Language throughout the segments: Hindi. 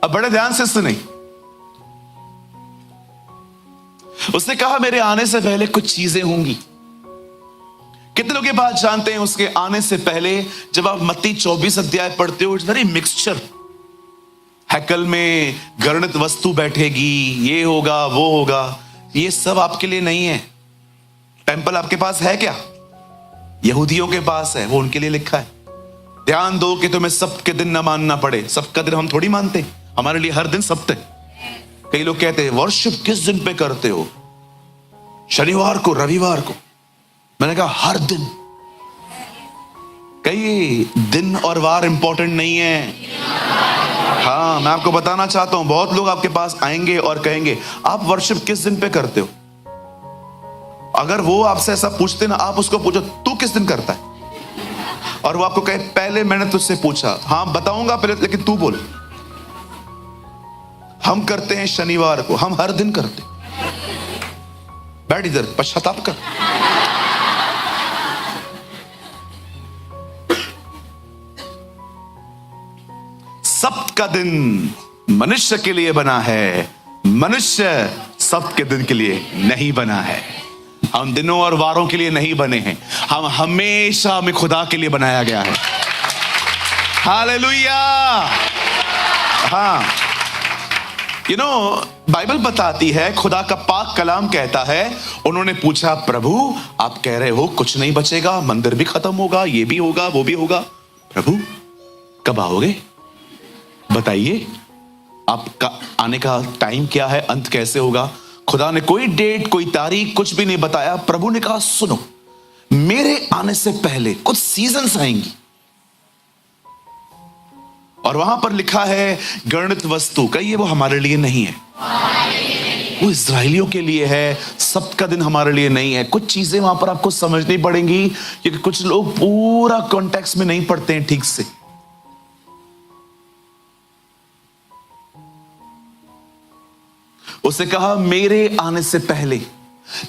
अब बड़े ध्यान से सुने। उसने कहा मेरे आने से पहले कुछ चीजें होंगी। कितने लोग ये बात जानते हैं उसके आने से पहले? जब आप मत्ती 24 अध्याय पढ़ते हो, इट्स वेरी मिक्सचर। हैकल में गणित वस्तु बैठेगी, ये होगा वो होगा, ये सब आपके लिए नहीं है। टेंपल आपके पास है क्या? यहूदियों के पास है, वो उनके लिए लिखा है। ध्यान दो कि तुम्हें सबके दिन ना मानना पड़े। सबका दिन हम थोड़ी मानते, हमारे लिए हर दिन सब्त है। कई लोग कहते हैं वर्शिप किस दिन पे करते हो? शनिवार को, रविवार को। मैंने कहा हर दिन। कई दिन और वार इंपॉर्टेंट नहीं है। हाँ, मैं आपको बताना चाहता हूं, बहुत लोग आपके पास आएंगे और कहेंगे आप वर्शिप किस दिन पे करते हो? अगर वो आपसे ऐसा पूछते ना, आप उसको पूछो तू किस दिन करता है, और वो आपको कहे पहले मैंने तुझसे पूछा। हाँ बताऊंगा पहले, लेकिन तू बोल। हम करते हैं शनिवार को, हम हर दिन करते। बैठ इधर, पश्चाताप कर। सब्त का दिन मनुष्य के लिए बना है, मनुष्य सब्त के दिन के लिए नहीं बना है। हम दिनों और वारों के लिए नहीं बने हैं, हम हमेशा हमें खुदा के लिए बनाया गया है। हालेलुया। हाँ, बाइबल बताती है, खुदा का पाक कलाम कहता है, उन्होंने पूछा प्रभु आप कह रहे हो कुछ नहीं बचेगा, मंदिर भी खत्म होगा, ये भी होगा वो भी होगा, प्रभु कब आओगे? बताइए आपका आने का टाइम क्या है, अंत कैसे होगा? खुदा ने कोई डेट, कोई तारीख, कुछ भी नहीं बताया। प्रभु ने कहा सुनो, मेरे आने से पहले कुछ सीजन्स आएंगी, और वहां पर लिखा है गणित वस्तु। कहिए वो हमारे लिए नहीं है, वो इस्राएलियों के लिए है। सब्त का दिन हमारे लिए नहीं है। कुछ चीजें वहां पर आपको समझनी पड़ेंगी, क्योंकि कुछ लोग पूरा कॉन्टेक्स्ट में नहीं पढ़ते हैं ठीक से। उसे कहा मेरे आने से पहले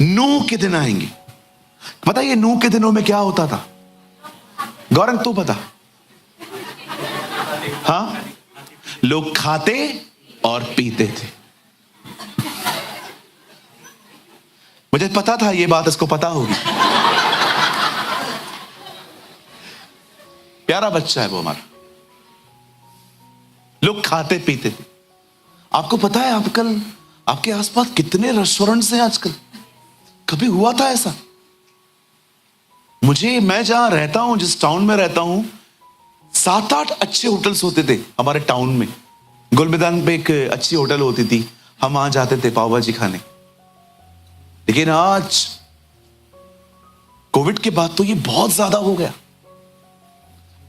नूह के दिन आएंगे। पता ये नूह के दिनों में क्या होता था? गौरंग तू पता? हाँ, लोग खाते और पीते थे। मुझे पता था ये बात इसको पता होगी। प्यारा बच्चा है वो हमारा। लोग खाते पीते थे। आपको पता है आजकल आपके आसपास कितने रेस्टोरेंट्स हैं आजकल? कभी हुआ था ऐसा? मैं जहां रहता हूं, जिस टाउन में रहता हूं, 7-8 अच्छे होटल्स होते थे हमारे टाउन में। गुल मैदान पे एक अच्छी होटल होती थी, हम वहां जाते थे पाव भाजी खाने। लेकिन आज कोविड के बाद तो ये बहुत ज्यादा हो गया।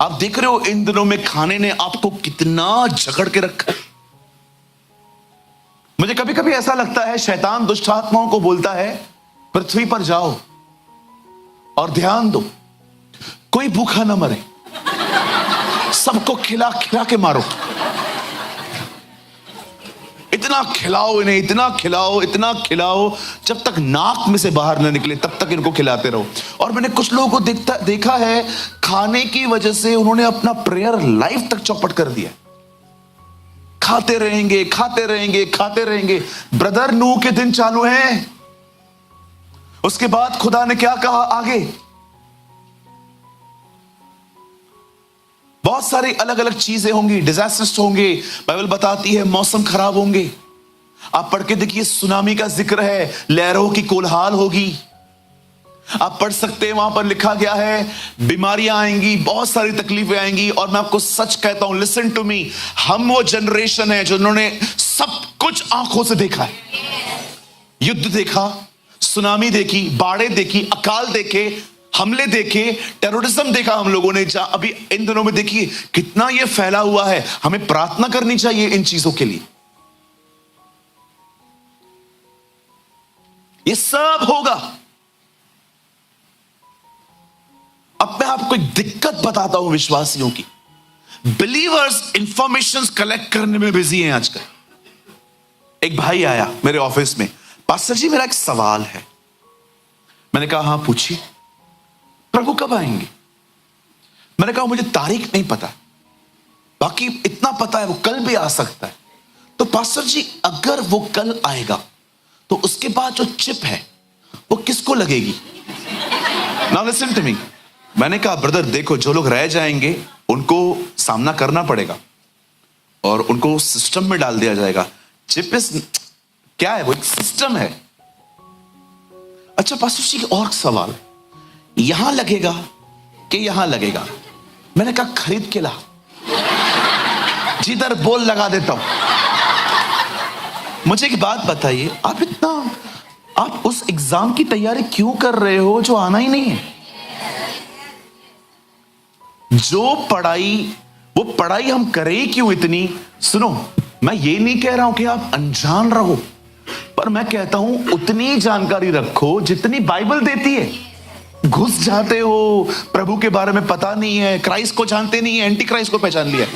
आप देख रहे हो इन दिनों में खाने ने आपको कितना जकड़ के रखा है। मुझे कभी कभी ऐसा लगता है शैतान दुष्ट आत्माओं को बोलता है पृथ्वी पर जाओ और ध्यान दो, कोई भूखा ना मरे, सबको खिला खिला के मारो। इतना खिलाओ इन्हें, इतना खिलाओ, इतना खिलाओ, जब तक नाक में से बाहर ना निकले तब तक इनको खिलाते रहो। और मैंने कुछ लोगों को देखा है, खाने की वजह से उन्होंने अपना प्रेयर लाइफ तक चौपट कर दिया। खाते रहेंगे खाते रहेंगे खाते रहेंगे। ब्रदर, नूह के दिन चालू हैं। उसके बाद खुदा ने क्या कहा आगे? बहुत सारी अलग अलग चीजें होंगी, डिजास्टर्स होंगे। बाइबल बताती है मौसम खराब होंगे। आप पढ़ के देखिए, सुनामी का जिक्र है, लहरों की कोलाहल होगी। आप पढ़ सकते हैं, वहां पर लिखा गया है बीमारियां आएंगी, बहुत सारी तकलीफें आएंगी। और मैं आपको सच कहता हूं, लिसन टू मी, हम वो जनरेशन है जिन्होंने सब कुछ आंखों से देखा है। युद्ध देखा, सुनामी देखी, बाढ़ें देखी, अकाल देखे, हमले देखे, टेररिज्म देखा हम लोगों ने। अभी इन दिनों में देखिए कितना ये फैला हुआ है। हमें प्रार्थना करनी चाहिए इन चीजों के लिए। ये सब होगा। अब मैं आपको एक दिक्कत बताता हूं विश्वासियों की। बिलीवर्स इंफॉर्मेशन कलेक्ट करने में बिजी हैं आजकल। एक भाई आया मेरे ऑफिस में, पास्टर जी मेरा एक सवाल है। मैंने कहा हाँ पूछिए। प्रभु कब आएंगे? मैंने कहा मुझे तारीख नहीं पता, बाकी इतना पता है वो कल भी आ सकता है। तो पास्टर जी अगर वो कल आएगा तो उसके बाद जो चिप है वो किसको लगेगी? Now listen to me. मैंने कहा ब्रदर देखो, जो लोग रह जाएंगे उनको सामना करना पड़ेगा और उनको सिस्टम में डाल दिया जाएगा। चिप क्या है? वो एक सिस्टम है। अच्छा पास्टर जी और सवाल, यहां लगेगा कि यहां लगेगा? मैंने कहा खरीद के ला, जिधर बोल लगा देता हूं। मुझे एक बात बताइए, आप उस एग्जाम की तैयारी क्यों कर रहे हो जो आना ही नहीं है? जो पढ़ाई, वो पढ़ाई हम करें ही क्यों इतनी? सुनो, मैं ये नहीं कह रहा हूं कि आप अनजान रहो, पर मैं कहता हूं उतनी जानकारी रखो जितनी बाइबल देती है। घुस जाते हो, प्रभु के बारे में पता नहीं है, क्राइस्ट को जानते नहीं है, एंटी क्राइस्ट को पहचान लिया।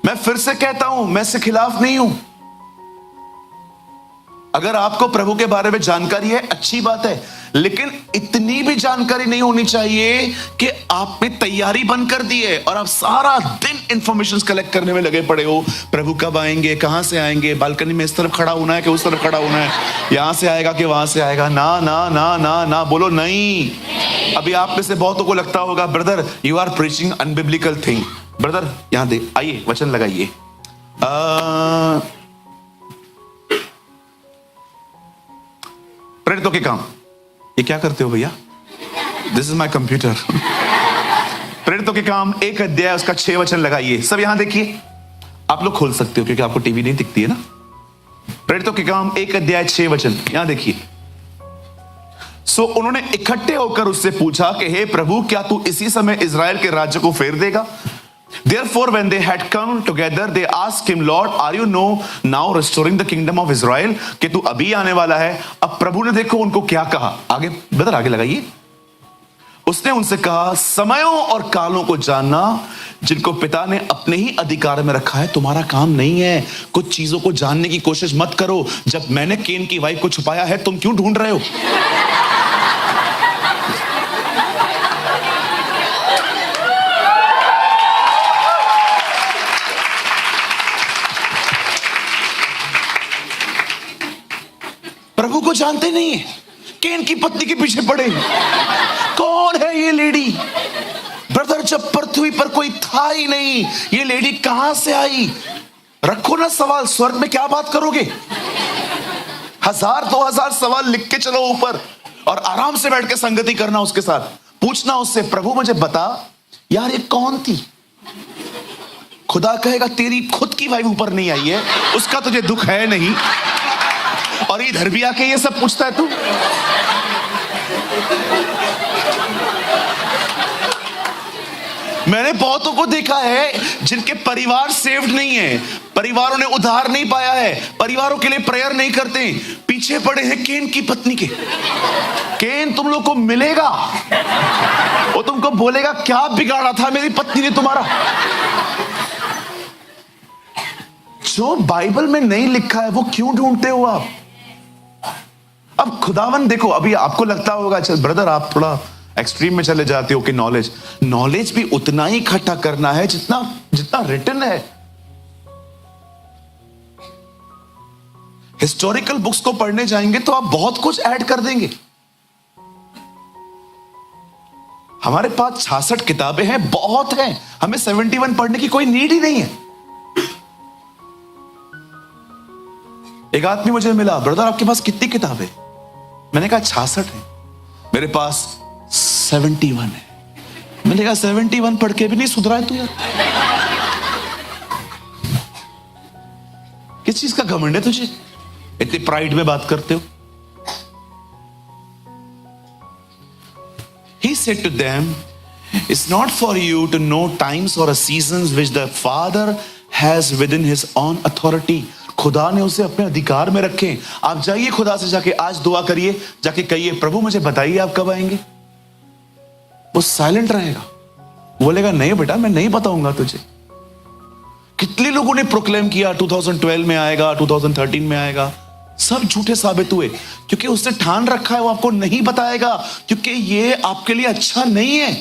मैं फिर से कहता हूं, मैं इसके खिलाफ नहीं हूं। अगर आपको प्रभु के बारे में जानकारी है अच्छी बात है, लेकिन इतनी भी जानकारी नहीं होनी चाहिए कि आपने तैयारी बंद कर दी है और आप सारा दिन इंफॉर्मेशन कलेक्ट करने में लगे पड़े हो। प्रभु कब आएंगे, कहां से आएंगे, बालकनी में इस तरफ खड़ा होना है कि उस तरफ खड़ा होना है, यहां से आएगा कि वहां से आएगा? ना ना ना ना ना, बोलो नहीं। अभी आप में से बहुतों को लगता होगा brother you are preaching unbiblical thing. Brother यहां दे, आइए वचन लगाइए। प्रेरितों के काम, ये क्या करते हो भैया? This is my computer. प्रेरितों के काम 1 अध्याय उसका 6 वचन लगाइए। सब यहां देखिए, आप लोग खोल सकते हो क्योंकि आपको टीवी नहीं दिखती है ना। प्रेरितों के काम 1 अध्याय 6 वचन, यहां देखिए। सो उन्होंने इकट्ठे होकर उससे पूछा कि हे प्रभु, क्या तू इसी समय इजराइल के राज्य को फेर देगा? Therefore, when they had come together, they asked him, Lord, are you now restoring the kingdom of Israel? कि तू अभी आने वाला है? अब प्रभु ने देखो उनको क्या कहा। आगे ब्रदर आगे लगाइए। उसने उनसे कहा, समयों और कालों को जानना जिनको पिता ने अपने ही अधिकार में रखा है तुम्हारा काम नहीं है। कुछ चीजों को जानने की कोशिश मत करो। जब मैंने केन की वाइफ को छुपाया है, तुम क्यों ढूंढ रहे हो? प्रभु को जानते नहीं है, केन की पत्नी के पीछे पड़े। कौन है ये लेडी? ब्रदर जब पृथ्वी पर कोई था ही नहीं, ये लेडी कहां से आई? रखो ना सवाल, स्वर्ग में क्या बात करोगे? 1000 2000 सवाल लिख के चलो ऊपर और आराम से बैठ के संगति करना उसके साथ। पूछना उससे, प्रभु मुझे बता यार ये कौन थी? खुदा कहेगा तेरी खुद की वाइफ ऊपर नहीं आई है, उसका तुझे दुख है नहीं, और इधर भी आके ये सब पूछता है तू। मैंने बहुतों को देखा है जिनके परिवार सेव्ड नहीं है, परिवारों ने उद्धार नहीं पाया है, परिवारों के लिए प्रेयर नहीं करते, पीछे पड़े हैं केन की पत्नी के। केन तुम लोग को मिलेगा, वो तुमको बोलेगा क्या बिगाड़ा था मेरी पत्नी ने तुम्हारा। जो बाइबल में नहीं लिखा है वो क्यों ढूंढते हो आप? अब खुदावन देखो, अभी आपको लगता होगा चल ब्रदर आप थोड़ा एक्सट्रीम में चले जाते हो कि नॉलेज भी उतना ही इकट्ठा करना है जितना रिटन है। हिस्टोरिकल बुक्स को पढ़ने जाएंगे तो आप बहुत कुछ ऐड कर देंगे। हमारे पास 66 किताबें हैं, बहुत हैं, हमें 71 पढ़ने की कोई नीड ही नहीं है। एक आदमी मुझे मिला, ब्रदर आपके पास कितनी किताबें? मैंने कहा 66 है। मेरे पास 71 है। मैंने कहा 71 पढ़ के भी नहीं सुधरा है तू यार? किस चीज का घमंड है तुझे? इतनी प्राइड में बात करते हो। He said to them, it's not for you to know times or seasons which the Father has within his own authority. खुदा ने उसे अपने अधिकार में रखे। आप जाइए खुदा से जाके आज दुआ करिए, जाके कहिए प्रभु मुझे बताइए आप कब आएंगे। वो साइलेंट रहेगा, बोलेगा नहीं बेटा मैं नहीं बताऊंगा तुझे। कितने लोगों ने प्रोक्लेम किया 2012 में आएगा, 2013 में आएगा, सब झूठे साबित हुए क्योंकि उसने ठान रखा है वो आपको नहीं बताएगा, क्योंकि ये आपके लिए अच्छा नहीं है।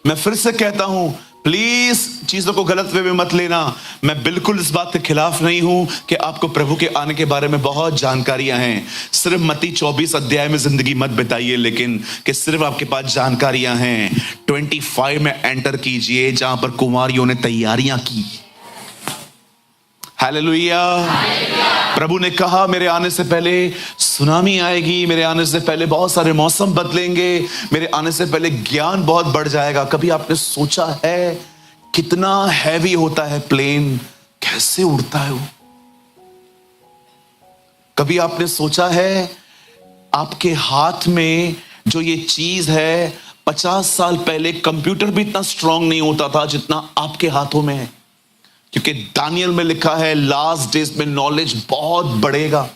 मैं फिर से कहता हूं, प्लीज चीजों को गलत वे में मत लेना। मैं बिल्कुल इस बात के खिलाफ नहीं हूं कि आपको प्रभु के आने के बारे में बहुत जानकारियां हैं। सिर्फ मत्ती 24 अध्याय में जिंदगी मत बिताइए, लेकिन कि सिर्फ आपके पास जानकारियां हैं। 25 में एंटर कीजिए, जहां पर कुंवारियों ने तैयारियां की। हालेलुया। प्रभु ने कहा मेरे आने से पहले सुनामी आएगी, मेरे आने से पहले बहुत सारे मौसम बदलेंगे, मेरे आने से पहले ज्ञान बहुत बढ़ जाएगा। कभी आपने सोचा है कितना हैवी होता है प्लेन, कैसे उड़ता है वो? कभी आपने सोचा है आपके हाथ में जो ये चीज है, 50 साल पहले कंप्यूटर भी इतना स्ट्रांग नहीं होता था जितना आपके हाथों में है, क्योंकि दानियल में लिखा है लास्ट डेज में नॉलेज बहुत बढ़ेगा।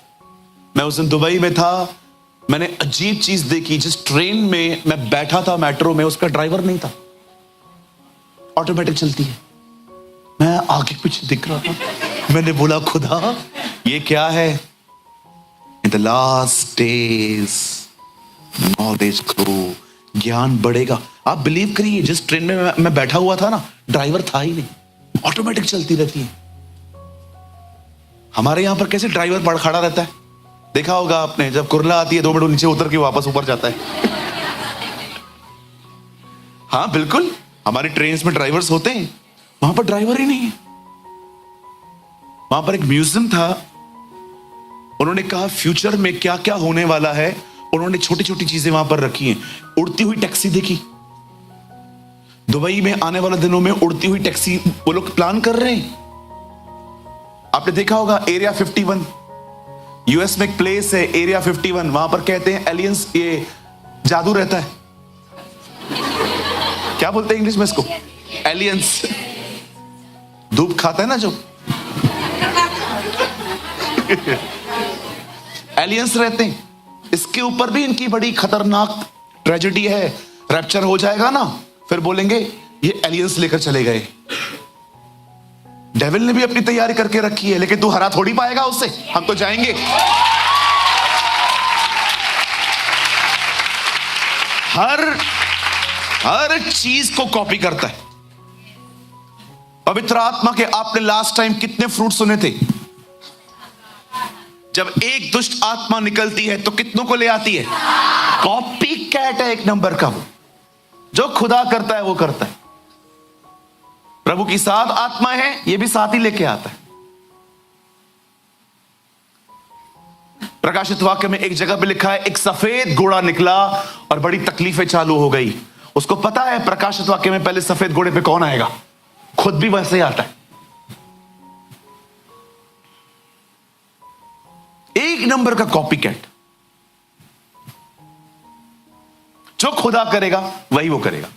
मैं उस दिन दुबई में था, मैंने अजीब चीज देखी। जिस ट्रेन में मैं बैठा था मेट्रो में, उसका ड्राइवर नहीं था, ऑटोमेटिक चलती है। मैं आगे पीछे दिख रहा था, मैंने बोला खुदा ये क्या है? In the last days knowledge grow, ज्ञान बढ़ेगा। आप बिलीव करिए, जिस ट्रेन में मैं बैठा हुआ था ना, ड्राइवर था ही नहीं, ऑटोमेटिक चलती रहती है। हमारे यहां पर कैसे ड्राइवर पड़ खड़ा रहता है, देखा होगा आपने, जब कुरला आती है 2 मिनट नीचे उतर के वापस ऊपर जाता है। हाँ बिल्कुल, हमारी ट्रेन में ड्राइवर्स होते हैं, वहां पर ड्राइवर ही नहीं है। वहां पर एक म्यूजियम था, उन्होंने कहा फ्यूचर में क्या क्या होने वाला है, उन्होंने छोटी छोटी चीजें वहां पर रखी हैं। उड़ती हुई टैक्सी देखी, दुबई में आने वाले दिनों में उड़ती हुई टैक्सी वो लोग प्लान कर रहे हैं। आपने देखा होगा एरिया 51, यूएस में एक प्लेस है एरिया 51, वहां पर कहते हैं एलियंस, ये जादू रहता है। क्या बोलते हैं इंग्लिश में इसको? एलियंस। धूप खाता है ना जो, एलियंस रहते हैं। इसके ऊपर भी इनकी बड़ी खतरनाक ट्रेजेडी है। रैप्चर हो जाएगा ना, फिर बोलेंगे ये एलियंस लेकर चले गए। डेविल ने भी अपनी तैयारी करके रखी है, लेकिन तू हरा थोड़ी पाएगा उससे, हम तो जाएंगे। हर चीज को कॉपी करता है। पवित्र आत्मा के आपने लास्ट टाइम कितने फ्रूट सुने थे? जब एक दुष्ट आत्मा निकलती है तो कितनों को ले आती है? कॉपी कैट है एक नंबर का वो, जो खुदा करता है वो करता है। प्रभु की 7 आत्मा है, ये भी 7 ही लेके आता है। प्रकाशित वाक्य में एक जगह पे लिखा है, एक सफेद घोड़ा निकला और बड़ी तकलीफें चालू हो गई। उसको पता है प्रकाशित वाक्य में पहले सफेद घोड़े पे कौन आएगा, खुद भी वैसे ही आता है। एक नंबर का कॉपी कैट। जो खुदा करेगा वही वो करेगा।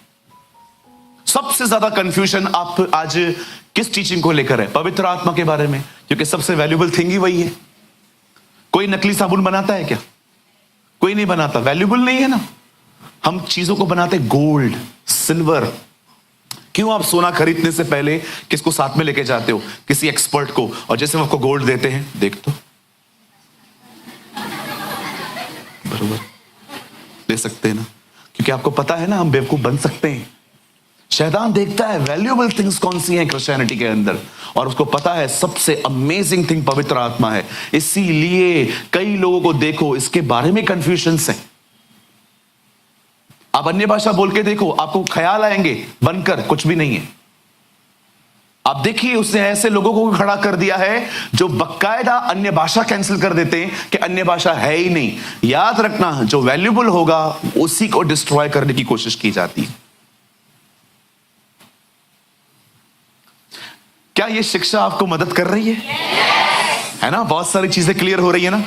सबसे ज्यादा कंफ्यूजन आप आज किस टीचिंग को लेकर है? पवित्र आत्मा के बारे में, क्योंकि सबसे वैल्यूबल थिंग ही वही है। कोई नकली साबुन बनाता है क्या? कोई नहीं बनाता, वैल्यूबल नहीं है ना। हम चीजों को बनाते गोल्ड, सिल्वर। क्यों आप सोना खरीदने से पहले किसको साथ में लेके जाते हो? किसी एक्सपर्ट को, और जैसे वो आपको गोल्ड देते हैं, देख तो बरोबर ले सकते हैं ना, क्योंकि आपको पता है ना हम बेवकूफ बन सकते हैं। शैतान देखता है वैल्यूएबल थिंग्स कौन सी हैं क्रिश्चियनिटी के अंदर, और उसको पता है सबसे अमेजिंग थिंग पवित्र आत्मा है। इसीलिए कई लोगों को देखो इसके बारे में कंफ्यूजन है। आप अन्य भाषा बोल के देखो, आपको ख्याल आएंगे बनकर कुछ भी नहीं है। आप देखिए उसने ऐसे लोगों को खड़ा कर दिया है जो बकायदा अन्य भाषा कैंसिल कर देते हैं कि अन्य भाषा है ही नहीं। याद रखना, जो वैल्यूएबल होगा उसी को डिस्ट्रॉय करने की कोशिश की जाती है। क्या यह शिक्षा आपको मदद कर रही है ना? बहुत सारी चीजें क्लियर हो रही है ना।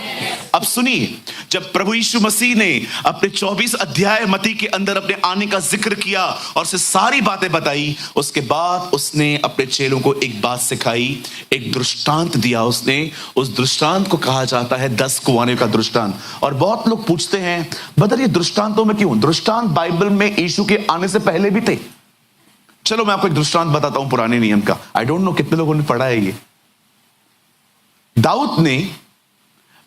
अब सुनिए, जब प्रभु यीशु मसीह ने अपने 24 अध्याय मत्ती के अंदर अपने आने का जिक्र किया और उसे सारी बातें बताई, उसके बाद उसने अपने चेलों को एक बात सिखाई, एक दृष्टांत दिया उसने। उस दृष्टांत को कहा जाता है 10 कुआंों का दृष्टांत। और बहुत लोग पूछते हैं, बदर ये दृष्टांतों में क्यों? दृष्टांत बाइबल में यीशु के आने से पहले भी थे। चलो मैं आपको एक दृष्टांत बताता हूं पुराने नियम का। आई डोंट नो कितने लोगों ने पढ़ा है ये। दाऊद ने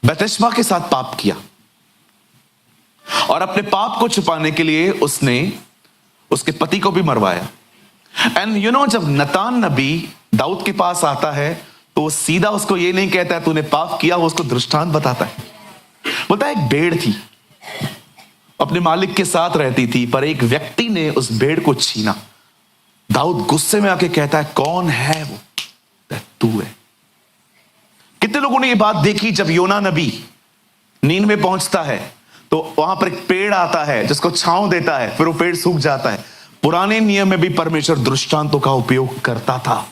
बतशबा के साथ पाप किया और अपने पाप को छुपाने के लिए उसने उसके पति को भी मरवाया। एंड जब नतान नबी दाऊद के पास आता है तो वो सीधा उसको ये नहीं कहता है तूने पाप किया, वो उसको दृष्टांत बताता है। बोलता है एक भेड़ थी, अपने मालिक के साथ रहती थी, पर एक व्यक्ति ने उस भेड़ को छीना। दाऊद गुस्से में आके कहता है कौन है वो? तू है। कितने लोगों ने ये बात देखी? जब योना नबी नींद में पहुंचता है तो वहां पर एक पेड़ आता है जिसको छांव देता है, फिर वो पेड़ सूख जाता है। पुराने नियम में भी परमेश्वर दृष्टांतों का उपयोग करता था,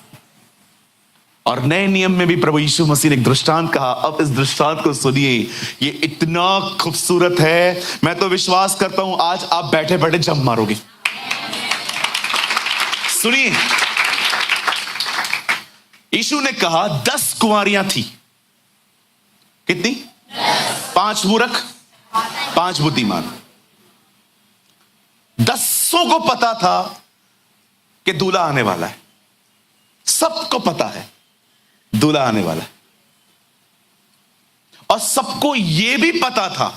और नए नियम में भी प्रभु यीशु मसीह ने एक दृष्टांत कहा। अब इस दृष्टांत को सुनिए, ये इतना खूबसूरत है, मैं तो विश्वास करता हूं आज आप बैठे बैठे जम मारोगे। सुनिए, यीशु ने कहा 10 कुंवारियां थी। कितनी? 5 मूर्ख, 5 बुद्धिमान। 10 को पता था कि दूल्हा आने वाला है, सबको पता है दूल्हा आने वाला है, और सबको यह भी पता था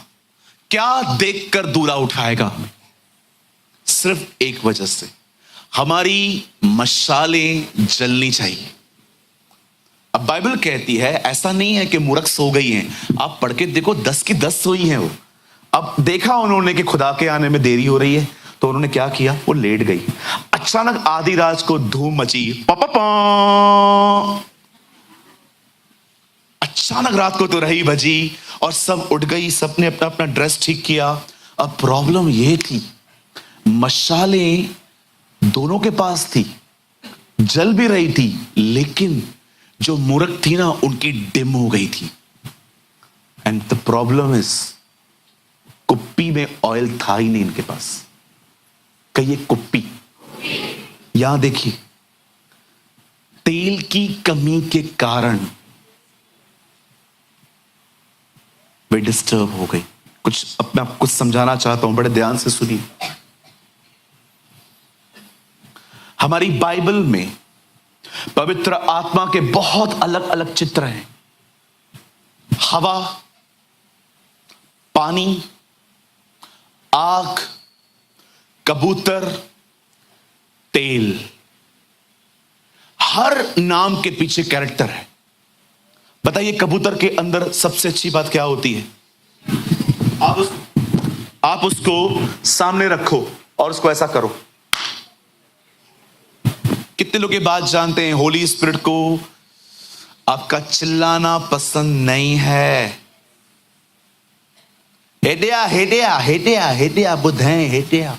क्या देखकर दूल्हा उठाएगा हमें। सिर्फ एक वजह से, हमारी मशालें जलनी चाहिए। अब बाइबल कहती है ऐसा नहीं है कि मूर्ख सो गई हैं। आप पढ़ के देखो, 10 की 10 सोई हैं वो। अब देखा उन्होंने कि खुदा के आने में देरी हो रही है, तो उन्होंने क्या किया? वो लेट गई। अचानक आधी रात को धूम मची, अचानक रात को तो रही बजी और सब उठ गई, सबने अपना अपना ड्रेस ठीक किया। अब प्रॉब्लम यह थी, मशालें दोनों के पास थी, जल भी रही थी, लेकिन जो मूर्ख थी ना, उनकी डिम हो गई थी। एंड द प्रॉब्लम इज, कुप्पी में ऑयल था ही नहीं इनके पास। कहिए कुप्पी। यहां देखिए, तेल की कमी के कारण वे डिस्टर्ब हो गई। कुछ अब मैं आपको कुछ समझाना चाहता हूं, बड़े ध्यान से सुनिए। हमारी बाइबल में पवित्र आत्मा के बहुत अलग अलग चित्र हैं। हवा, पानी, आग, कबूतर, तेल। हर नाम के पीछे कैरेक्टर है। बताइए, कबूतर के अंदर सबसे अच्छी बात क्या होती है? आप उसको सामने रखो और उसको ऐसा करो। कितने लोग ये बात जानते हैं, होली स्पिरिट को आपका चिल्लाना पसंद नहीं है। हेडिया हेडिया हेडिया हेडिया बुधाएं हेडिया,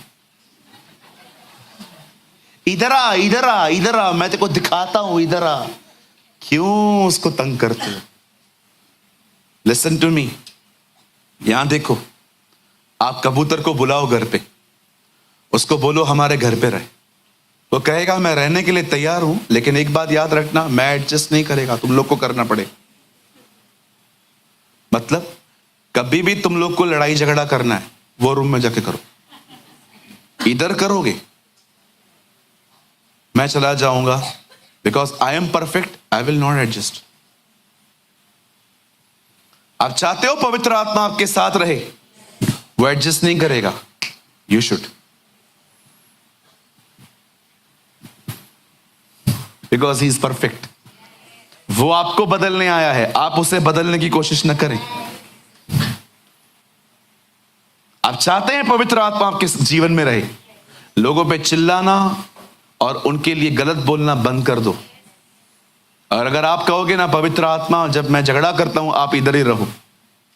इधर आ इधर आ इधर आ, मैं तेरे को दिखाता हूं, इधर आ। क्यों उसको तंग करते हो? लिसन टू मी, यहां देखो, आप कबूतर को बुलाओ घर पे, उसको बोलो हमारे घर पे रहे। वो कहेगा मैं रहने के लिए तैयार हूं, लेकिन एक बात याद रखना, मैं एडजस्ट नहीं करेगा, तुम लोग को करना पड़े। मतलब कभी भी तुम लोग को लड़ाई झगड़ा करना है, वो रूम में जाके करो। इधर करोगे मैं चला जाऊंगा, because I am perfect, I will not adjust. आप चाहते हो पवित्र आत्मा आपके साथ रहे, वो एडजस्ट नहीं करेगा। You should, because he is perfect. वो आपको बदलने आया है, आप उसे बदलने की कोशिश न करें। आप चाहते हैं पवित्र आत्मा आपके जीवन में रहे, लोगों पे चिल्लाना और उनके लिए गलत बोलना बंद कर दो। और अगर आप कहोगे ना पवित्र आत्मा जब मैं झगड़ा करता हूं आप इधर ही रहो,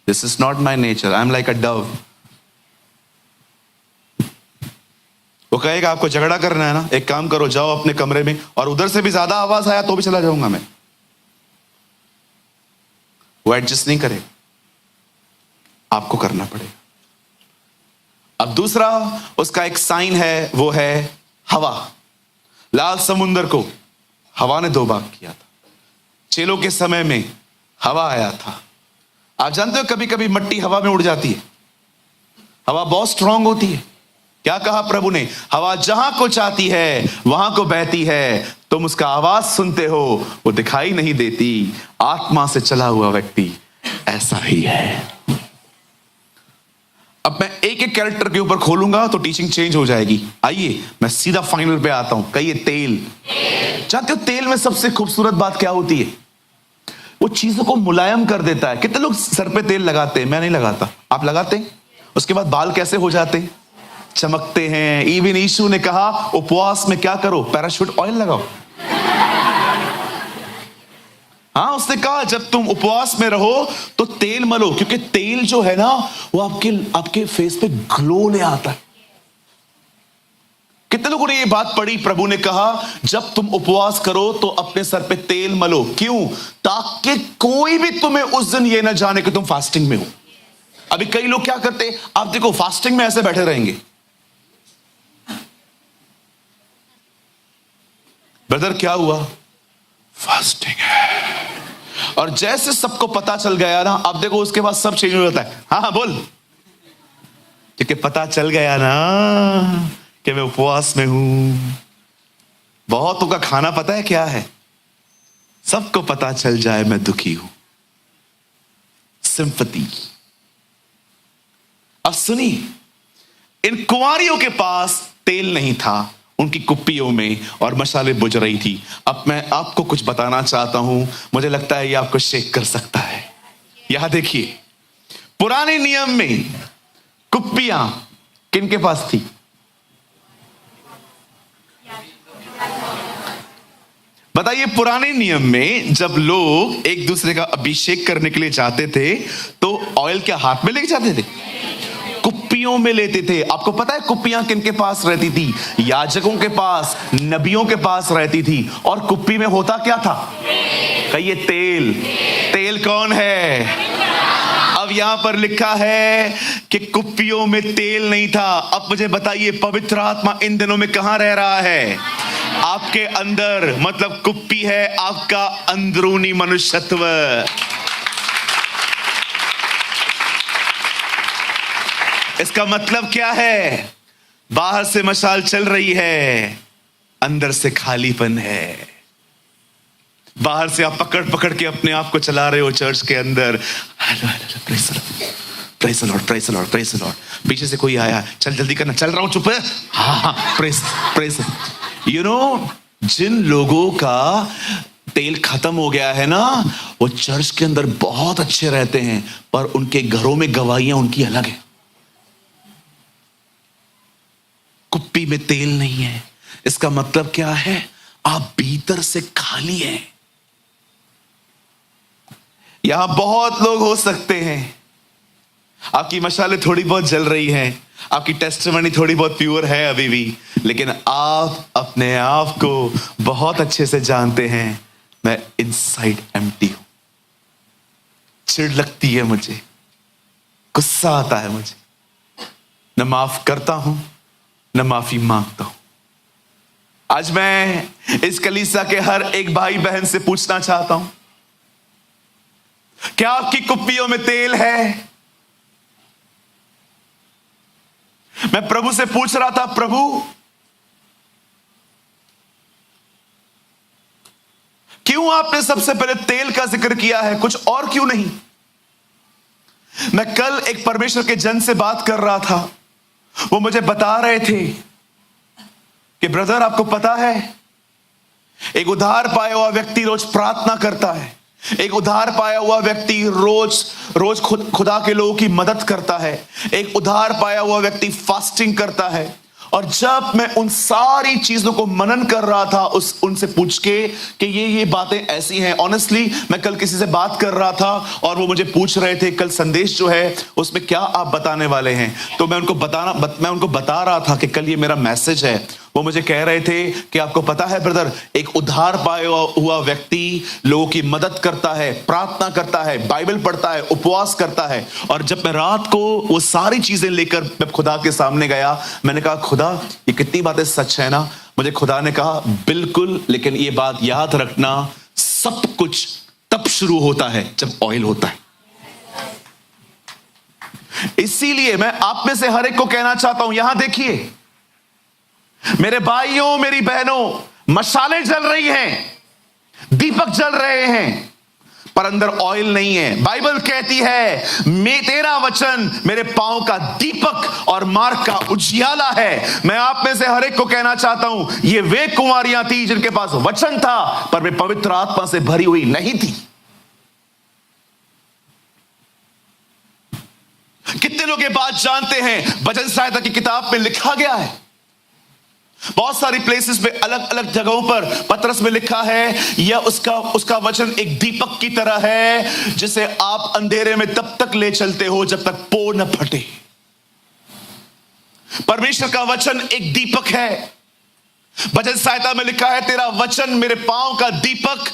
this is not my nature, I am like a Dove. वो कहेगा आपको झगड़ा करना है ना, एक काम करो, जाओ अपने कमरे में, और उधर से भी ज्यादा आवाज आया तो भी चला जाऊंगा मैं। वो एडजस्ट नहीं करेगा, आपको करना पड़ेगा। अब दूसरा उसका एक साइन है, वो है हवा। लाल समुंदर को हवा ने 2 भाग किया था। चेलों के समय में हवा आया था। आप जानते हो कभी कभी मट्टी हवा में उड़ जाती है, हवा बहुत स्ट्रांग होती है। क्या कहा प्रभु ने? हवा जहां को चाहती है वहां को बहती है, तुम उसका आवाज सुनते हो, वो दिखाई नहीं देती। आत्मा से चला हुआ व्यक्ति ऐसा ही है। अब मैं एक एक कैरेक्टर के ऊपर खोलूंगा तो टीचिंग चेंज हो जाएगी। आइए मैं सीधा फाइनल पे आता हूं। कहिए तेल। जानते हो तेल में सबसे खूबसूरत बात क्या होती है? वो चीजों को मुलायम कर देता है। कितने लोग सर पे तेल लगाते हैं? मैं नहीं लगाता, आप लगाते हैं? उसके बाद बाल कैसे हो जाते हैं? चमकते हैं। इवन यीशु ने कहा उपवास में क्या करो? पैराशूट ऑयल लगाओ। हाँ, उसने कहा जब तुम उपवास में रहो तो तेल मलो, क्योंकि तेल जो है ना वो आपके फेस पे ग्लो ले आता है। कितने लोगों ने ये बात पढ़ी? प्रभु ने कहा जब तुम उपवास करो तो अपने सर पे तेल मलो। क्यों? ताकि कोई भी तुम्हें उस दिन ये ना जाने कि तुम फास्टिंग में हो। अभी कई लोग क्या करते हैं, आप देखो फास्टिंग में ऐसे बैठे रहेंगे। ब्रदर क्या हुआ? फास्टिंग है। और जैसे सबको पता चल गया ना, अब देखो उसके बाद सब चेंज हो जाता है। हाँ हाँ बोल। क्योंकि पता चल गया ना कि मैं उपवास में हूं। बहुतों का खाना पता है क्या है? सबको पता चल जाए मैं दुखी हूं। सिंपैथी। अब सुनिए, इन कुंवारियों के पास तेल नहीं था, उनकी कुप्पियों में और मशाले बुझ रही थी। अब मैं आपको कुछ बताना चाहता हूं, मुझे लगता है ये आपको शेक कर सकता है। यहां देखिए, पुराने नियम में कुप्पियां किनके पास थी? बताइए, पुराने नियम में जब लोग एक दूसरे का अभिषेक करने के लिए जाते थे तो ऑयल क्या हाथ में लेके जाते थे? कुप्पियों में लेते थे। आपको पता है कुप्पियां किनके पास रहती थी? याजकों के पास, नबियों के पास रहती थी। और कुप्पी में होता क्या था? कहिए तेल। तेल कौन है? अब यहां पर लिखा है कि कुप्पियों में तेल नहीं था। अब मुझे बताइए, पवित्र आत्मा इन दिनों में कहां रह रहा है? आपके अंदर। मतलब कुप्पी है आपका अंदरूनी मनुष्यत्व। इसका मतलब क्या है? बाहर से मशाल चल रही है, अंदर से खालीपन है। बाहर से आप पकड़ पकड़ के अपने आप को चला रहे हो चर्च के अंदर। Praise the Lord, praise the Lord, praise the Lord. पीछे से कोई आया, चल जल्दी करना, चल रहा हूं, चुप है। हाँ, प्रेज़। यू नो, जिन लोगों का तेल खत्म हो गया है ना, वो चर्च के अंदर बहुत अच्छे रहते हैं, पर उनके घरों में गवाहियां उनकी अलग है। कुप्पी में तेल नहीं है। इसका मतलब क्या है? आप भीतर से खाली हैं। यहां बहुत लोग हो सकते हैं, आपकी मशालें थोड़ी बहुत जल रही हैं, आपकी टेस्टिमनी थोड़ी बहुत प्योर है अभी भी, लेकिन आप अपने आप को बहुत अच्छे से जानते हैं, मैं इनसाइड एम्प्टी हूं। चिढ़ लगती है मुझे, गुस्सा आता है मुझे, न माफ करता हूं न माफी मांगता हूं। आज मैं इस कलीसिया के हर एक भाई बहन से पूछना चाहता हूं, क्या आपकी कुप्पियों में तेल है? मैं प्रभु से पूछ रहा था, प्रभु क्यों आपने सबसे पहले तेल का जिक्र किया है, कुछ और क्यों नहीं? मैं कल एक परमेश्वर के जन से बात कर रहा था, वो मुझे बता रहे थे कि ब्रदर आपको पता है, एक उधार पाया हुआ व्यक्ति रोज प्रार्थना करता है, एक उधार पाया हुआ व्यक्ति रोज रोज खुदा के लोगों की मदद करता है, एक उधार पाया हुआ व्यक्ति फास्टिंग करता है। और जब मैं उन सारी चीजों को मनन कर रहा था उनसे पूछ के कि ये बातें ऐसी हैं, ऑनेस्टली मैं कल किसी से बात कर रहा था और वो मुझे पूछ रहे थे कल संदेश जो है उसमें क्या आप बताने वाले हैं, तो मैं उनको बता रहा था कि कल ये मेरा मैसेज है। वो मुझे कह रहे थे कि आपको पता है ब्रदर, एक उधार पाया हुआ व्यक्ति लोगों की मदद करता है, प्रार्थना करता है, बाइबल पढ़ता है, उपवास करता है। और जब मैं रात को वो सारी चीजें लेकर मैं खुदा के सामने गया, मैंने कहा खुदा ये कितनी बातें सच है ना। मुझे खुदा ने कहा बिल्कुल, लेकिन ये बात याद रखना, सब कुछ तब शुरू होता है जब ऑयल होता है। इसीलिए मैं आप में से हर एक को कहना चाहता हूं, यहां देखिए मेरे भाइयों मेरी बहनों, मशालें जल रही हैं, दीपक जल रहे हैं, पर अंदर ऑयल नहीं है। बाइबल कहती है तेरा वचन मेरे पांव का दीपक और मार्ग का उजियाला है। मैं आप में से हर एक को कहना चाहता हूं, ये वे कुंवारियां थी जिनके पास वचन था पर वे पवित्र आत्मा से भरी हुई नहीं थी। कितने लोग ये बात जानते हैं? भजन संहिता की किताब में लिखा गया है, बहुत सारी प्लेसेस पे, अलग अलग जगहों पर पतरस में लिखा है, यह उसका वचन एक दीपक की तरह है जिसे आप अंधेरे में तब तक ले चलते हो जब तक पो न फटे। परमेश्वर का वचन एक दीपक है। भजन संहिता में लिखा है, तेरा वचन मेरे पांव का दीपक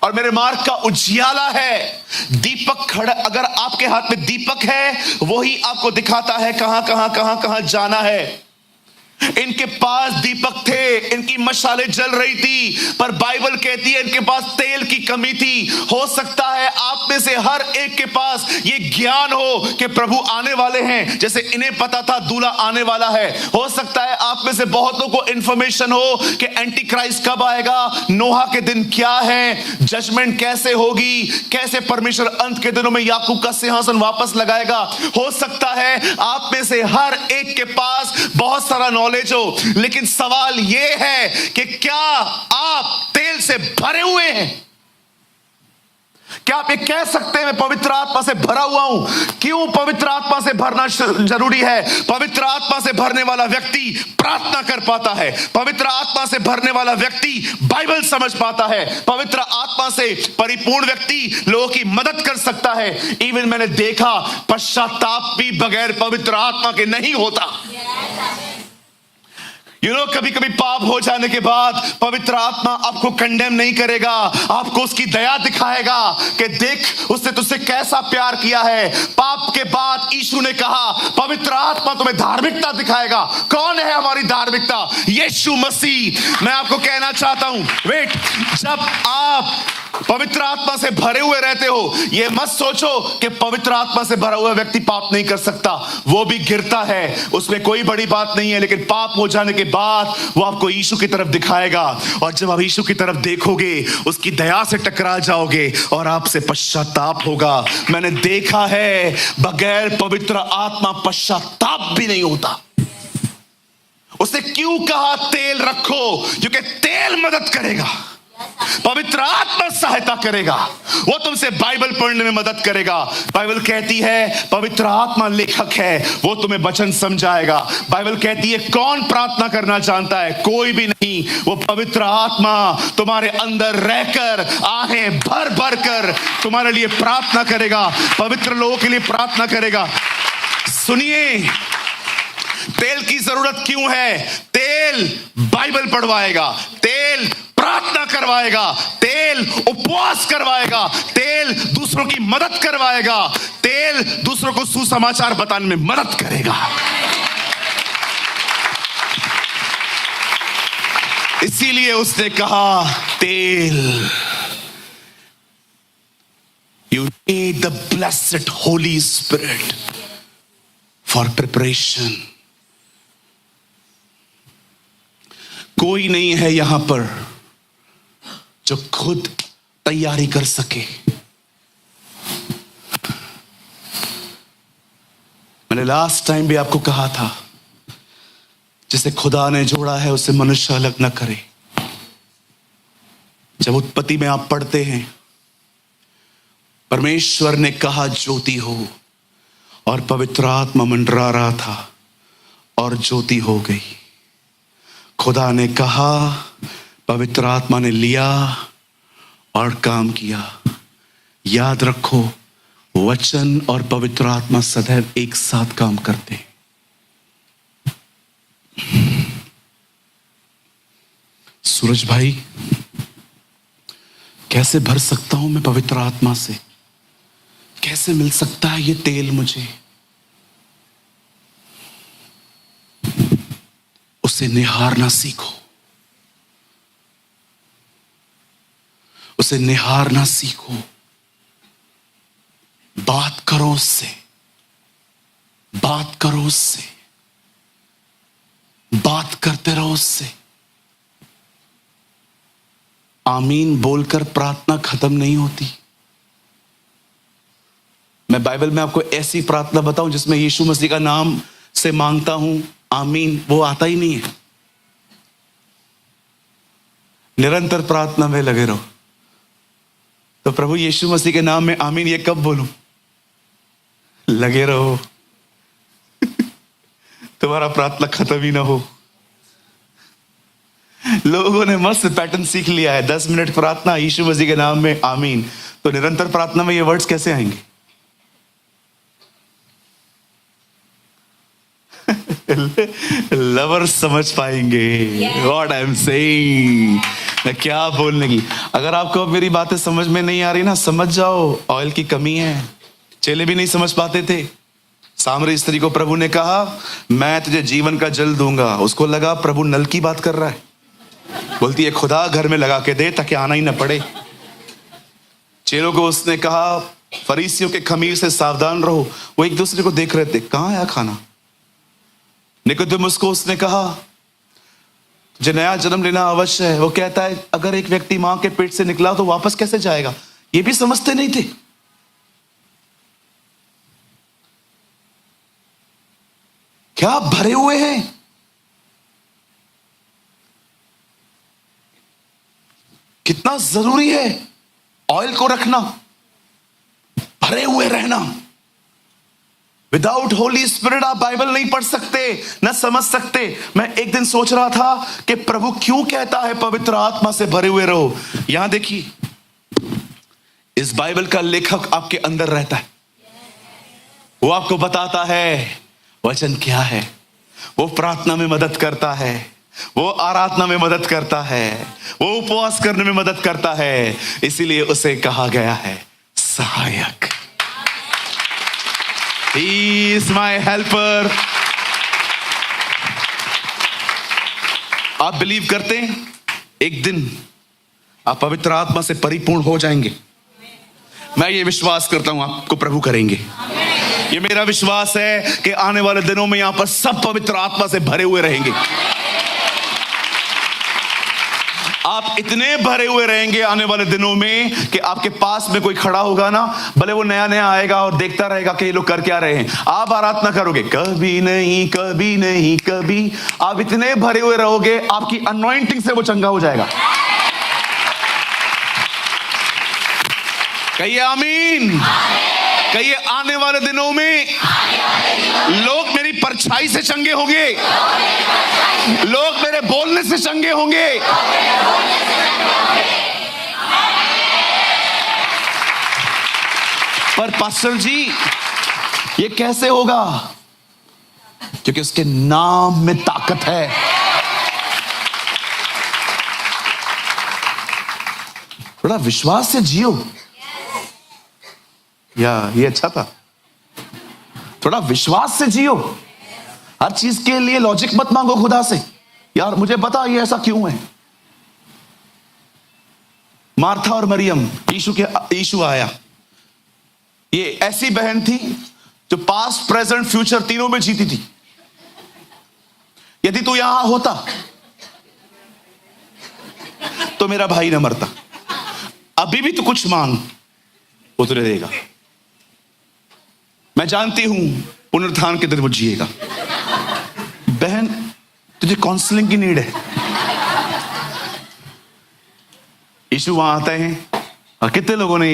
और मेरे मार्ग का उजियाला है। दीपक खड़ा, अगर आपके हाथ में दीपक है, वही आपको दिखाता है कहां जाना है। इनके पास दीपक थे, इनकी मशालें जल रही थी, पर बाइबल कहती है इनके पास तेल की कमी थी। हो सकता है आप में से हर एक के पास ये ज्ञान हो कि प्रभु आने वाले हैं, जैसे इन्हें पता था दूल्हा आने वाला है। हो सकता है आप में से बहुतों को इंफॉर्मेशन हो कि एंटी क्राइस्ट कब आएगा, नोहा के दिन क्या है, जजमेंट कैसे होगी, कैसे परमेश्वर अंत के दिनों में याकूब का सिंहासन वापस लगाएगा। हो सकता है आप में से हर एक के पास बहुत सारा नॉलेज हो, लेकिन सवाल यह है कि क्या आप तेल से भरे हुए हैं? क्या आप ये कह सकते हैं मैं पवित्र आत्मा से भरा हुआ हूं? क्यों पवित्र आत्मा से भरना जरूरी है? पवित्र आत्मा से भरने वाला व्यक्ति प्रार्थना कर पाता है, पवित्र आत्मा से भरने वाला व्यक्ति बाइबल समझ पाता है, पवित्र आत्मा से परिपूर्ण व्यक्ति लोगों की मदद कर सकता है। इवन मैंने देखा पश्चाताप भी बगैर पवित्र आत्मा के नहीं होता। कभी कभी पाप हो जाने के बाद पवित्र आत्मा आपको कंडेम नहीं करेगा, आपको उसकी दया दिखाएगा कि देख उसने तुझसे कैसा प्यार किया है। पाप के बाद यीशु ने कहा पवित्र आत्मा तुम्हें धार्मिकता दिखाएगा। कौन है हमारी धार्मिकता? यीशु मसीह। मैं आपको कहना चाहता हूं, वेट, जब आप पवित्र आत्मा से भरे हुए रहते हो, यह मत सोचो कि पवित्र आत्मा से भरा हुआ व्यक्ति पाप नहीं कर सकता। वो भी गिरता है, उसमें कोई बड़ी बात नहीं है, लेकिन पाप हो जाने के बाद वो आपको यीशु की तरफ दिखाएगा, और जब आप यीशु की तरफ देखोगे उसकी दया से टकरा जाओगे और आपसे पश्चाताप होगा। मैंने देखा है बगैर पवित्र आत्मा पश्चाताप भी नहीं होता। उसने क्यों कहा तेल रखो? क्योंकि तेल मदद करेगा, पवित्र आत्मा सहायता करेगा, वो तुमसे बाइबल पढ़ने में मदद करेगा। बाइबल कहती है पवित्र आत्मा लेखक है, वो तुम्हें वचन समझाएगा। बाइबल कहती है कौन प्रार्थना करना जानता है? कोई भी नहीं। वो पवित्र आत्मा तुम्हारे अंदर रहकर आहें भर भर कर तुम्हारे लिए प्रार्थना करेगा, पवित्र लोगों के लिए प्रार्थना करेगा। सुनिए, तेल की जरूरत क्यों है? तेल बाइबल पढ़वाएगा, तेल प्रार्थना करवाएगा, तेल उपवास करवाएगा, तेल दूसरों की मदद करवाएगा, तेल दूसरों को सुसमाचार बताने में मदद करेगा। इसीलिए उसने कहा तेल। You need the blessed Holy Spirit for preparation. कोई नहीं है यहां पर जो खुद तैयारी कर सके। मैंने लास्ट टाइम भी आपको कहा था, जिसे खुदा ने जोड़ा है उसे मनुष्य अलग न करे। जब उत्पत्ति में आप पढ़ते हैं, परमेश्वर ने कहा ज्योति हो, और पवित्र आत्मा मंडरा रहा था और ज्योति हो गई। खुदा ने कहा, पवित्र आत्मा ने लिया और काम किया। याद रखो, वचन और पवित्र आत्मा सदैव एक साथ काम करते हैं। सूरज भाई, कैसे भर सकता हूं मैं पवित्र आत्मा से? कैसे मिल सकता है ये तेल मुझे? उसे निहारना सीखो, उसे निहारना सीखो। बात करो उससे, बात करो उससे, बात करते रहो उससे। आमीन बोलकर प्रार्थना खत्म नहीं होती। मैं बाइबल में आपको ऐसी प्रार्थना बताऊं जिसमें यीशु मसीह का नाम से मांगता हूं आमीन, वो आता ही नहीं है। निरंतर प्रार्थना में लगे रहो। तो प्रभु यीशु मसीह के नाम में आमीन ये कब बोलूं? लगे रहो। तुम्हारा प्रार्थना खत्म ही ना हो। लोगों ने मस्त पैटर्न सीख लिया है, 10 मिनट प्रार्थना यीशु मसीह के नाम में आमीन। तो निरंतर प्रार्थना में ये वर्ड्स कैसे आएंगे? लवर समझ पाएंगे व्हाट आई एम सेइंग, मैं क्या बोलने की। अगर आपको अब मेरी बातें समझ में नहीं आ रही ना, समझ जाओ ऑयल की कमी है। चेले भी नहीं समझ पाते थे। सामरी स्त्री को प्रभु ने कहा मैं तुझे जीवन का जल दूंगा, उसको लगा प्रभु नल की बात कर रहा है। बोलती है खुदा घर में लगा के दे ताकि आना ही ना पड़े। चेलों को उसने कहा फरीसियों के खमीर से सावधान रहो। वो एक दूसरे को देख रहे थे, कहां आया खाना। निकोदेमुस को उसने कहा तुझे नया जन्म लेना अवश्य है। वो कहता है अगर एक व्यक्ति मां के पेट से निकला तो वापस कैसे जाएगा। ये भी समझते नहीं थे। क्या भरे हुए हैं। कितना जरूरी है ऑयल को रखना, भरे हुए रहना। विदाउट होली स्पिरिट आप बाइबल नहीं पढ़ सकते, न समझ सकते। मैं एक दिन सोच रहा था कि प्रभु क्यों कहता है पवित्र आत्मा से भरे हुए रहो। यहां देखिए, इस बाइबल का लेखक आपके अंदर रहता है। वो आपको बताता है वचन क्या है। वो प्रार्थना में मदद करता है, वो आराधना में मदद करता है, वो उपवास करने में मदद करता है। इसीलिए उसे कहा गया है सहायक। He is my helper। आप बिलीव करते हैं एक दिन आप पवित्र आत्मा से परिपूर्ण हो जाएंगे? मैं ये विश्वास करता हूं आपको प्रभु करेंगे। ये मेरा विश्वास है कि आने वाले दिनों में यहां पर सब पवित्र आत्मा से भरे हुए रहेंगे। आप इतने भरे हुए रहेंगे आने वाले दिनों में कि आपके पास में कोई खड़ा होगा ना, भले वो नया नया आएगा और देखता रहेगा कि ये लोग कर क्या रहे हैं, आप आराधना करोगे कभी नहीं कभी नहीं कभी। आप इतने भरे हुए रहोगे आपकी अनॉइंटिंग से वो चंगा हो जाएगा। कहिए आमीन। कहिए आने वाले दिनों में लोग मेरी परछाई से चंगे होंगे, लोग मेरे बोलने से चंगे होंगे। पर पास्टर जी ये कैसे होगा? क्योंकि उसके नाम में ताकत है। थोड़ा विश्वास से जियो। या ये अच्छा था, थोड़ा विश्वास से जियो। हर चीज के लिए लॉजिक मत मांगो खुदा से, यार मुझे बता ये ऐसा क्यों है। मार्था और मरियम, यीशु आया। ये ऐसी बहन थी जो पास्ट प्रेजेंट फ्यूचर तीनों में जीती थी। यदि तू यहां होता तो मेरा भाई न मरता। अभी भी तू कुछ मांग, वो तुझे देगा। मैं जानती हूं पुनरुत्थान के दिन वो जिएगा। बहन तुझे काउंसलिंग की नीड है। यीशु वहां आते हैं और कितने लोगों ने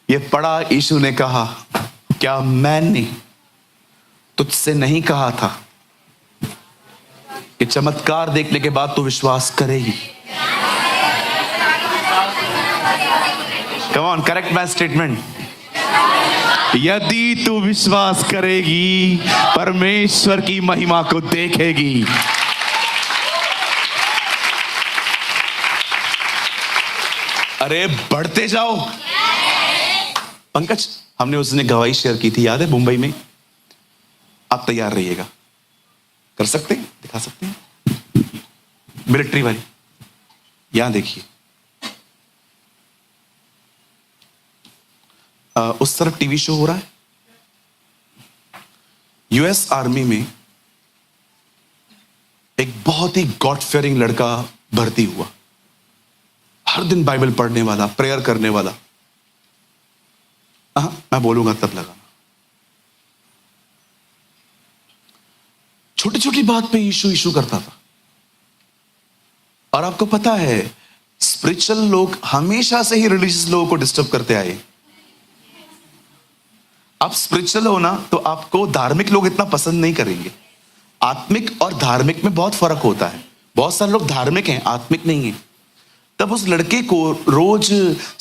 ये पढ़ा। यीशु ने कहा क्या मैंने तुझसे नहीं कहा था कि चमत्कार देखने के बाद तू विश्वास करेगी? Come on, correct my statement. यदि तू विश्वास करेगी परमेश्वर की महिमा को देखेगी। अरे बढ़ते जाओ। पंकज, हमने उस दिन गवाही शेयर की थी, याद है, मुंबई में। आप तैयार रहिएगा। कर सकते हैं, दिखा सकते हैं। मिलिट्री वाली, यहां देखिए। उस तरफ टीवी शो हो रहा है। यूएस आर्मी में एक बहुत ही गॉड फेयरिंग लड़का भर्ती हुआ। हर दिन बाइबल पढ़ने वाला, प्रेयर करने वाला। मैं बोलूंगा तब लगाना। छोटी छोटी बात पे यीशु यीशु करता था। और आपको पता है, स्पिरिचुअल लोग हमेशा से ही रिलीजियस लोगों को डिस्टर्ब करते आए। आप स्पिरिचुअल हो ना, तो आपको धार्मिक लोग इतना पसंद नहीं करेंगे। आत्मिक और धार्मिक में बहुत फर्क होता है। बहुत सारे लोग धार्मिक हैं, आत्मिक नहीं है। तब उस लड़के को रोज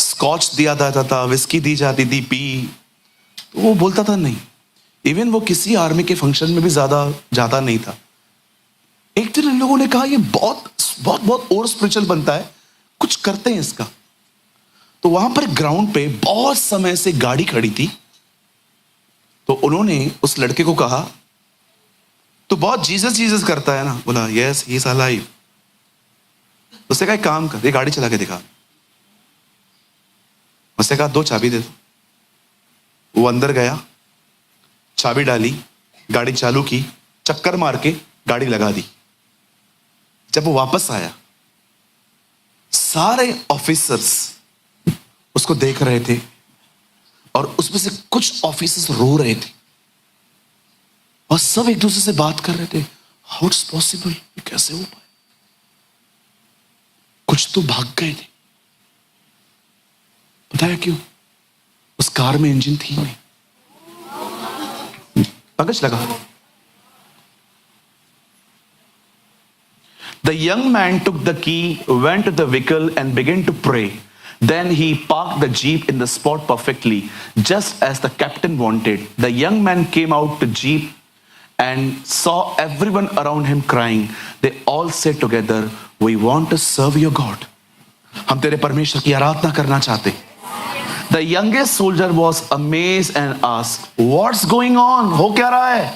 स्कॉच दिया जाता था, विस्की दी जाती थी, पी, तो वो बोलता था नहीं। इवन वो किसी आर्मी के फंक्शन में भी ज्यादा जाता नहीं था। एक दिन इन लोगों ने कहा, ये बहुत बहुत बहुत और स्पिरिचुअल बनता है, कुछ करते हैं इसका। तो वहां पर ग्राउंड पे बहुत समय से गाड़ी खड़ी थी। तो उन्होंने उस लड़के को कहा, तो बहुत जीसस जीसस करता है ना? बोला यस, ही इज अलाइव। उसने कहा एक काम कर, ये गाड़ी चला के दिखा। उसने कहा 2 चाबी दे दो। वो अंदर गया, चाबी डाली, गाड़ी चालू की, चक्कर मार के गाड़ी लगा दी। जब वो वापस आया, सारे ऑफिसर्स उसको देख रहे थे और उसमें से कुछ ऑफिसर्स रो रहे थे और सब एक दूसरे से बात कर रहे थे, हाउ इट्स पॉसिबल, ये कैसे हो पाए? कुछ तो भाग गए थे। पता है क्यों? उस कार में इंजन थी नहीं। कागज लगा। The young man took the key, went to the vehicle and began to pray. Then he parked the jeep in the spot perfectly, just as the captain wanted. The young man came out to jeep and saw everyone around him crying. They all said together, "We want to serve your God." हम तेरे परमेश्वर की आराधना करना चाहते। The youngest soldier was amazed and asked, "What's going on? हो क्या रहा है?"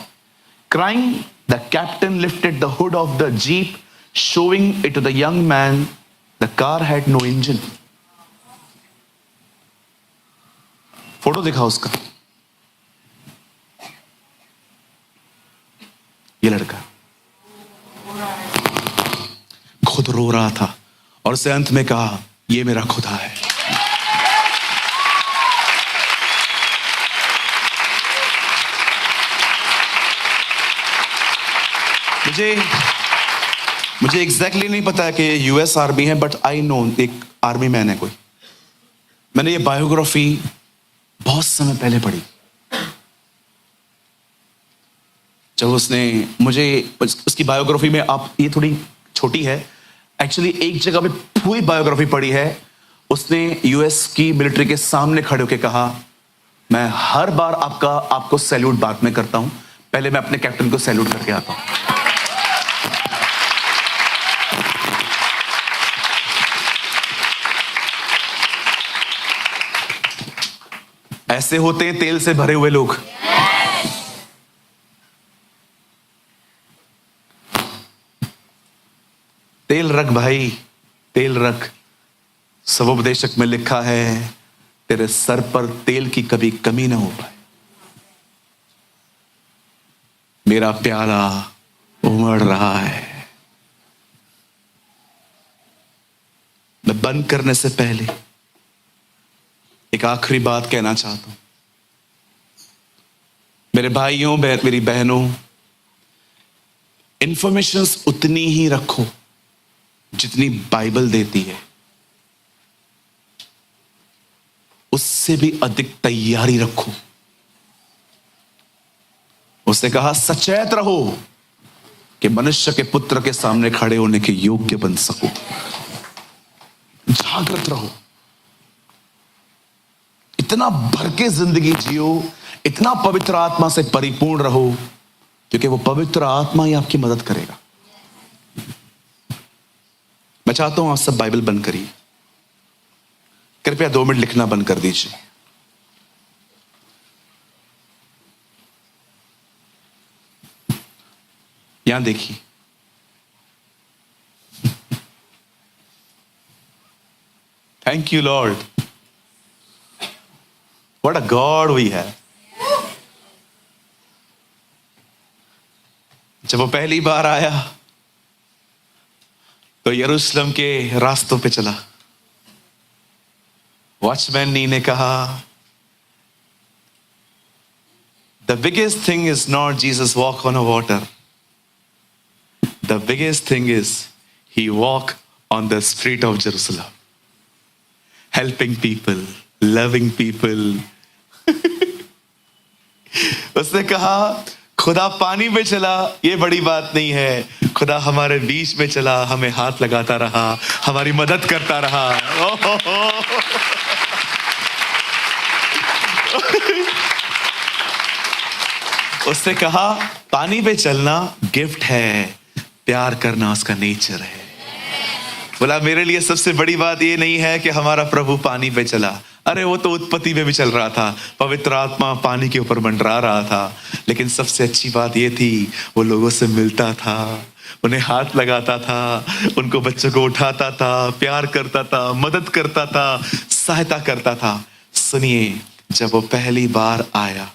Crying, the captain lifted the hood of the jeep, showing it to the young man. The car had no engine. Photo दिखा उसका। ये लड़का खुद रो रहा था और उसे अंत में कहा, ये मेरा खुदा है। मुझे एग्जैक्टली नहीं पता है कि यूएस आर्मी है, बट आई नो एक आर्मी मैन है कोई। मैंने ये बायोग्राफी बहुत समय पहले पढ़ी। जब उसने मुझे उसकी बायोग्राफी में, आप ये थोड़ी छोटी है एक्चुअली, एक जगह पे पूरी बायोग्राफी पढ़ी है। उसने यूएस की मिलिट्री के सामने खड़े होकर कहा, मैं हर बार आपको सैल्यूट बाद में करता हूं, पहले मैं अपने कैप्टन को सैल्यूट करके आता हूं। ऐसे होते हैं तेल से भरे हुए लोग। तेल रख भाई, तेल रख। सवोपदेशक में लिखा है, तेरे सर पर तेल की कभी कमी ना हो पाए। मेरा प्याला उमड़ रहा है। मैं बंद करने से पहले एक आखिरी बात कहना चाहता हूं। मेरे भाइयों, मेरी बहनों, इंफॉर्मेशंस उतनी ही रखो जितनी बाइबल देती है। उससे भी अधिक तैयारी रखो। उसने कहा, सचेत रहो कि मनुष्य के पुत्र के सामने खड़े होने के योग्य बन सको। जागृत रहो, इतना भर के जिंदगी जियो, इतना पवित्र आत्मा से परिपूर्ण रहो, क्योंकि वो पवित्र आत्मा ही आपकी मदद करेगा। मैं चाहता हूं आप सब बाइबल बंद करिए। कृपया 2 मिनट लिखना बंद कर दीजिए। यहां देखिए, thank you lord, what a god we have. जब वो पहली बार आया तो यरूशलेम के रास्तों पे चला। वॉचमैन नी ने कहा, the biggest thing is not Jesus walk on a water, the biggest thing is he walked on the street of Jerusalem, helping people, loving people. उसने कहा खुदा पानी पे चला, ये बड़ी बात नहीं है, खुदा हमारे बीच में चला, हमें हाथ लगाता रहा, हमारी मदद करता रहा। उसने कहा पानी पे चलना गिफ्ट है, प्यार करना उसका नेचर है। बोला मेरे लिए सबसे बड़ी बात ये नहीं है कि हमारा प्रभु पानी पे चला, अरे वो तो उत्पत्ति में भी चल रहा था, पवित्र आत्मा पानी के ऊपर मंडरा रहा था, लेकिन सबसे अच्छी बात ये थी वो लोगों से मिलता था, उन्हें हाथ लगाता था, उनको बच्चों को उठाता था, प्यार करता था, मदद करता था, सहायता करता था। सुनिए, जब वो पहली बार आया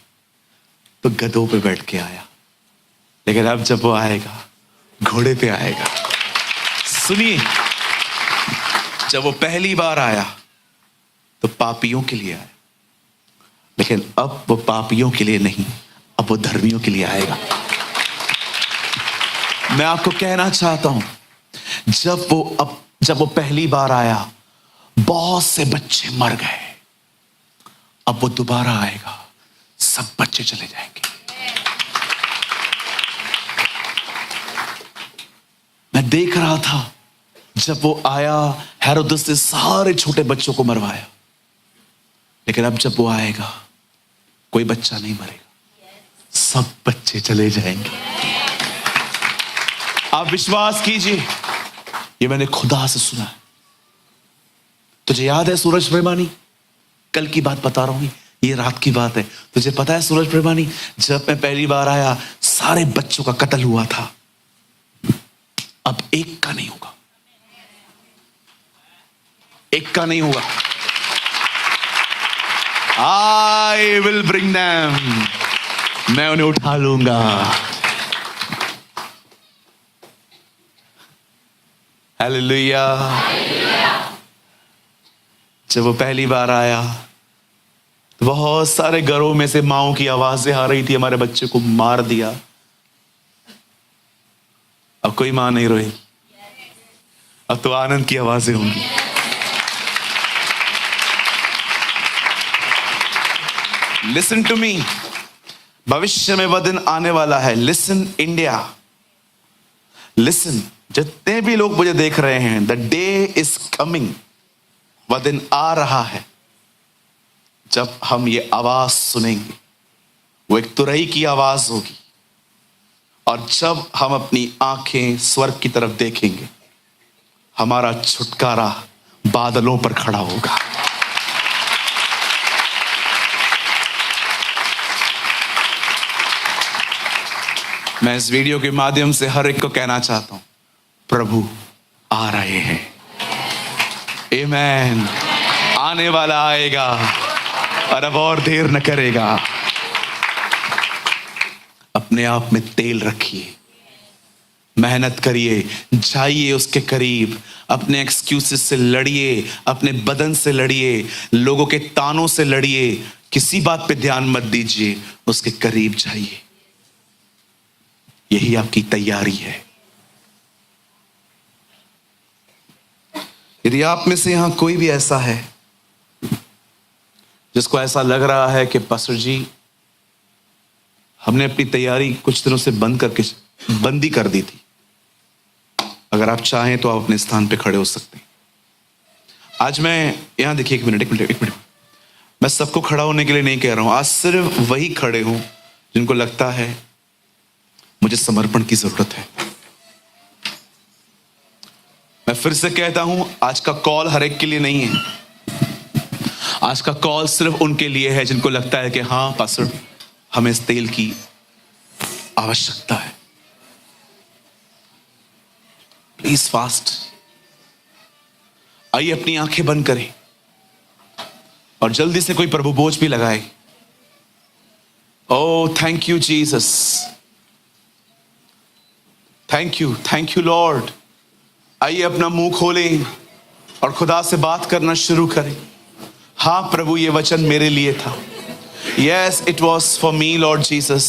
तो गधों पे बैठ के आया, लेकिन अब जब वो आएगा घोड़े पे आएगा। सुनिए, जब वो पहली बार आया तो पापियों के लिए आया, लेकिन अब वो पापियों के लिए नहीं, अब वो धर्मियों के लिए आएगा। मैं आपको कहना चाहता हूं, जब वो पहली बार आया बहुत से बच्चे मर गए, अब वो दोबारा आएगा, सब बच्चे चले जाएंगे। मैं देख रहा था जब वो आया, हेरोदेस ने सारे छोटे बच्चों को मरवाया, लेकिन अब जब वो आएगा कोई बच्चा नहीं मरेगा, सब बच्चे चले जाएंगे। आप विश्वास कीजिए, ये मैंने खुदा से सुना है। तुझे याद है सूरज प्रेमानी, कल की बात बता रहा हूं, ये रात की बात है। तुझे पता है सूरज प्रेमानी, जब मैं पहली बार आया सारे बच्चों का कत्ल हुआ था, अब एक का नहीं होगा, एक का नहीं होगा। I will bring them, मैं उन्हें उठा लूंगा। हालेलुया। जब वो पहली बार आया तो बहुत सारे घरों में से माओं की आवाजें आ रही थी, हमारे बच्चे को मार दिया। अब कोई मां नहीं रोएगी, अब तो आनंद की आवाजें होंगी। लिसन टू मी, भविष्य में वह दिन आने वाला है। लिसन इंडिया, लिसन, जितने भी लोग मुझे देख रहे हैं, द डे इज कमिंग, वह दिन आ रहा है जब हम ये आवाज सुनेंगे। वो एक तुरही की आवाज होगी, और जब हम अपनी आंखें स्वर्ग की तरफ देखेंगे, हमारा छुटकारा बादलों पर खड़ा होगा। मैं इस वीडियो के माध्यम से हर एक को कहना चाहता हूं, प्रभु आ रहे हैं। आमेन। आने वाला आएगा और अब और देर न करेगा। अपने आप में तेल रखिए, मेहनत करिए, जाइए उसके करीब, अपने एक्सक्यूजेस से लड़िए, अपने बदन से लड़िए, लोगों के तानों से लड़िए, किसी बात पे ध्यान मत दीजिए, उसके करीब जाइए। यही आपकी तैयारी है। यदि आप में से यहां कोई भी ऐसा है जिसको ऐसा लग रहा है कि पास्टर जी हमने अपनी तैयारी कुछ दिनों से बंदी कर दी थी, अगर आप चाहें तो आप अपने स्थान पे खड़े हो सकते हैं। आज मैं यहां देखिए, एक मिनट, मैं सबको खड़ा होने के लिए नहीं कह रहा हूं, आज सिर्फ वही खड़े हूं जिनको लगता है मुझे समर्पण की जरूरत है। मैं फिर से कहता हूं, आज का कॉल हर एक के लिए नहीं है, आज का कॉल सिर्फ उनके लिए है जिनको लगता है कि हाँ पास्टर हमें इस तेल की आवश्यकता है। प्लीज फास्ट, आइए अपनी आंखें बंद करें और जल्दी से कोई प्रभु बोझ भी लगाए। Oh thank you Jesus, thank you Lord. आइए अपना मुंह खोलें और खुदा से बात करना शुरू करें। हाँ प्रभु, ये वचन मेरे लिए था। Yes, it was for me Lord Jesus.